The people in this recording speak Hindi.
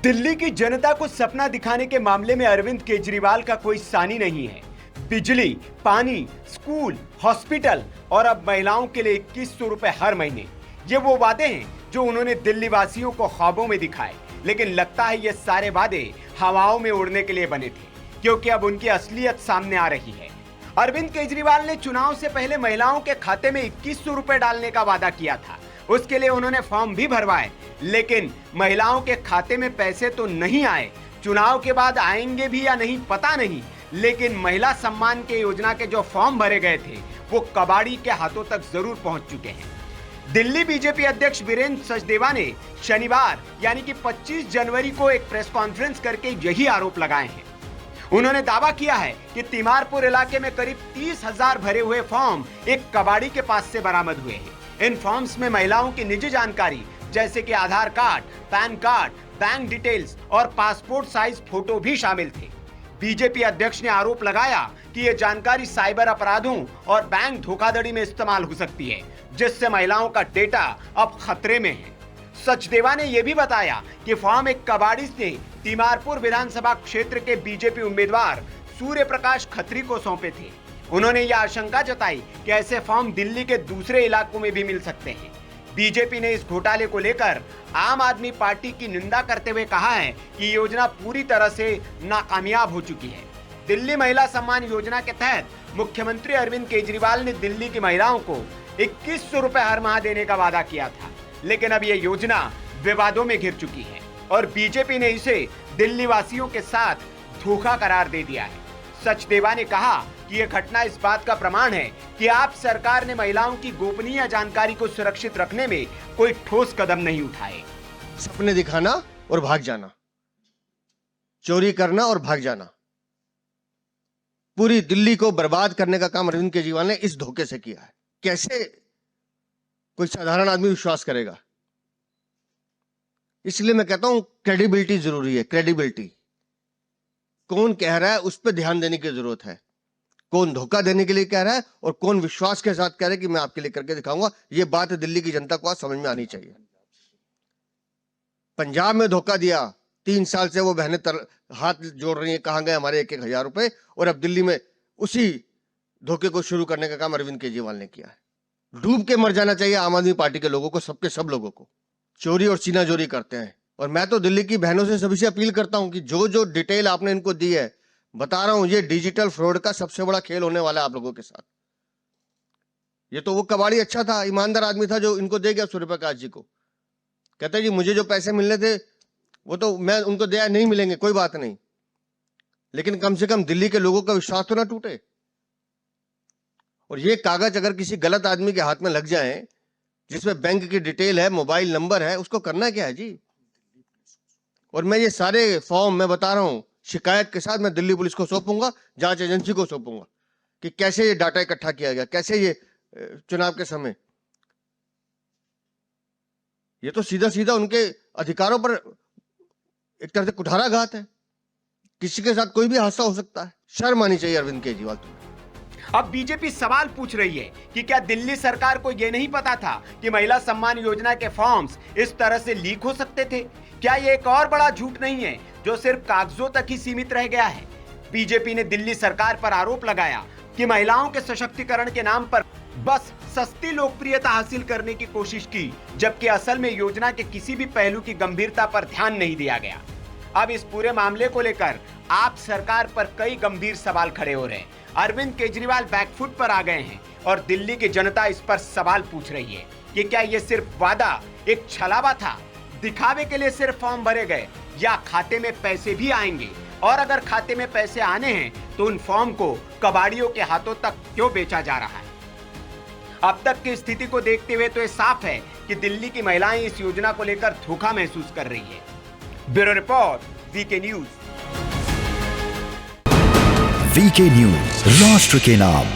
दिल्ली की जनता को सपना दिखाने के मामले में अरविंद केजरीवाल का कोई सानी नहीं है। बिजली, पानी, स्कूल, हॉस्पिटल और अब महिलाओं के लिए 2100 रुपए हर महीने, ये वो वादे हैं जो उन्होंने दिल्ली वासियों को ख्वाबों में दिखाए। लेकिन लगता है ये सारे वादे हवाओं में उड़ने के लिए बने थे, क्योंकि अब उनकी असलियत सामने आ रही है। अरविंद केजरीवाल ने चुनाव से पहले महिलाओं के खाते में 2100 रुपए डालने का वादा किया था। उसके लिए उन्होंने फॉर्म भी भरवाए, लेकिन महिलाओं के खाते में पैसे तो नहीं आए। चुनाव के बाद आएंगे भी या नहीं पता नहीं, लेकिन महिला सम्मान के योजना के जो फॉर्म भरे गए थे वो कबाड़ी के हाथों तक जरूर पहुंच चुके हैं। दिल्ली बीजेपी अध्यक्ष वीरेंद्र सचदेवा ने शनिवार यानी कि 25 जनवरी को एक प्रेस कॉन्फ्रेंस करके यही आरोप लगाए हैं। उन्होंने दावा किया है कि तिमारपुर इलाके में करीब 30,000 भरे हुए फॉर्म एक कबाड़ी के पास से बरामद हुए हैं। इन फॉर्म्स में महिलाओं की निजी जानकारी जैसे कि Aadhaar card, PAN card, bank details और पासपोर्ट साइज फोटो भी शामिल थे। बीजेपी अध्यक्ष ने आरोप लगाया कि यह जानकारी साइबर अपराधों और बैंक धोखाधड़ी में इस्तेमाल हो सकती है, जिससे महिलाओं का डेटा अब खतरे में है। सचदेवा ने यह भी बताया कि फॉर्म एक कबाड़ी ने तिमारपुर विधानसभा क्षेत्र के बीजेपी उम्मीदवार सूर्य प्रकाश खत्री को सौंपे थे। उन्होंने यह आशंका जताई कि ऐसे फॉर्म दिल्ली के दूसरे इलाकों में भी मिल सकते हैं। बीजेपी ने इस घोटाले को लेकर आम आदमी पार्टी की निंदा करते हुए कहा है कि योजना पूरी तरह से नाकामयाब हो चुकी है। दिल्ली महिला सम्मान योजना के तहत मुख्यमंत्री अरविंद केजरीवाल ने दिल्ली की महिलाओं को 2100 रुपए हर माह देने का वादा किया था, लेकिन अब यह योजना विवादों में घिर चुकी है और बीजेपी ने इसे दिल्ली वासियों के साथ धोखा करार दे दिया है। सचदेवा ने कहा कि यह घटना इस बात का प्रमाण है कि आप सरकार ने महिलाओं की गोपनीय जानकारी को सुरक्षित रखने में कोई ठोस कदम नहीं उठाए। सपने दिखाना और भाग जाना, चोरी करना और भाग जाना, पूरी दिल्ली को बर्बाद करने का काम अरविंद केजरीवाल ने इस धोखे से किया है। कैसे कोई साधारण आदमी विश्वास करेगा? इसलिए मैं कहता हूं क्रेडिबिलिटी जरूरी है। क्रेडिबिलिटी, कौन कह रहा है उस पर ध्यान देने की जरूरत है। कौन धोखा देने के लिए कह रहा है और कौन विश्वास के साथ कह रहा है कि मैं आपके लिए करके दिखाऊंगा। यह बात दिल्ली की जनता को आज समझ में आनी चाहिए। पंजाब में धोखा दिया, 3 साल से वो बहनें हाथ जोड़ रही हैं, कहां गए हमारे 1,000 रुपए। और अब दिल्ली में उसी धोखे को शुरू करने का काम अरविंद केजरीवाल ने किया है। डूब के मर जाना चाहिए आम आदमी पार्टी के लोगों को, सबके सब लोगों को। चोरी और सीनाजोरी करते हैं। और मैं तो दिल्ली की बहनों से सभी से अपील करता हूं कि जो जो डिटेल आपने इनको दी है, बता रहा हूं, ये डिजिटल फ्रॉड का सबसे बड़ा खेल होने वाला है आप लोगों के साथ। ये तो वो कबाड़ी अच्छा था, ईमानदार आदमी था जो इनको दे गया सूर्य प्रकाश जी को। कहता है जी मुझे जो पैसे मिलने थे वो तो मैं उनको दिया, नहीं मिलेंगे कोई बात नहीं, लेकिन कम से कम दिल्ली के लोगों का विश्वास तो ना टूटे। और ये कागज अगर किसी गलत आदमी के हाथ में लग जाए जिसमें बैंक की डिटेल है, मोबाइल नंबर है, उसको करना क्या है जी। और मैं ये सारे फॉर्म मैं बता रहा हूं शिकायत के साथ मैं दिल्ली पुलिस को सौंपूंगा, जांच एजेंसी को सौंपूंगा कि कैसे ये डाटा इकट्ठा किया गया, कैसे ये चुनाव के समय, ये तो सीधा सीधा उनके अधिकारों पर एक तरह से कुठाराघात है। किसी के साथ कोई भी हादसा हो सकता है। शर्म आनी चाहिए अरविंद केजरीवाल तुम्हें। अब बीजेपी सवाल पूछ रही है कि क्या दिल्ली सरकार को यह नहीं पता था कि महिला सम्मान योजना के फॉर्म्स इस तरह से लीक हो सकते थे? क्या ये एक और बड़ा झूठ नहीं है जो सिर्फ कागजों तक ही सीमित रह गया है? बीजेपी ने दिल्ली सरकार पर आरोप लगाया कि महिलाओं के सशक्तिकरण के नाम पर बस सस्ती लोकप्रियता हासिल करने की कोशिश की, जबकि असल में योजना के किसी भी पहलू की गंभीरता पर ध्यान नहीं दिया गया। अब इस पूरे मामले को लेकर आप सरकार पर कई गंभीर सवाल खड़े हो रहे हैं। अरविंद केजरीवाल बैकफुट पर आ गए हैं और दिल्ली की जनता इस पर सवाल पूछ रही है कि क्या ये सिर्फ वादा, एक छलावा था, दिखावे के लिए सिर्फ फॉर्म भरे गए, या खाते में पैसे भी आएंगे? और अगर खाते में पैसे आने हैं तो उन फॉर्म को कबाड़ियों के हाथों तक क्यों बेचा जा रहा है? अब तक की स्थिति को देखते हुए तो ये साफ है कि दिल्ली की महिलाएं इस योजना को लेकर धोखा महसूस कर रही है। Bureau report, VK news. VK news, राष्ट्र के नाम।